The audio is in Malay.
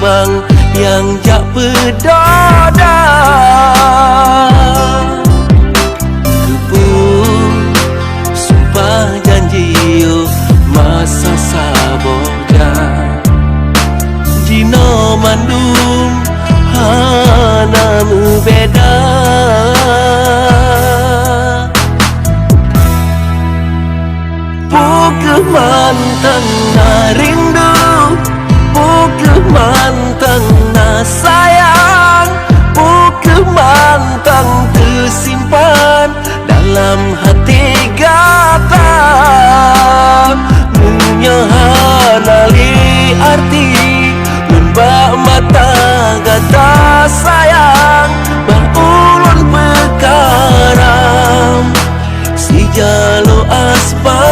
orang yang jak berdoda. Kepun sumpah janji masa saboja Jino mandum hana beda. Pukul mantan na rindu, pukul mantan na sayang, pukul mantan tersimpan dalam hati gata. Menyahanali arti membak mata gata sayang, berulun berkaram si jalo aspal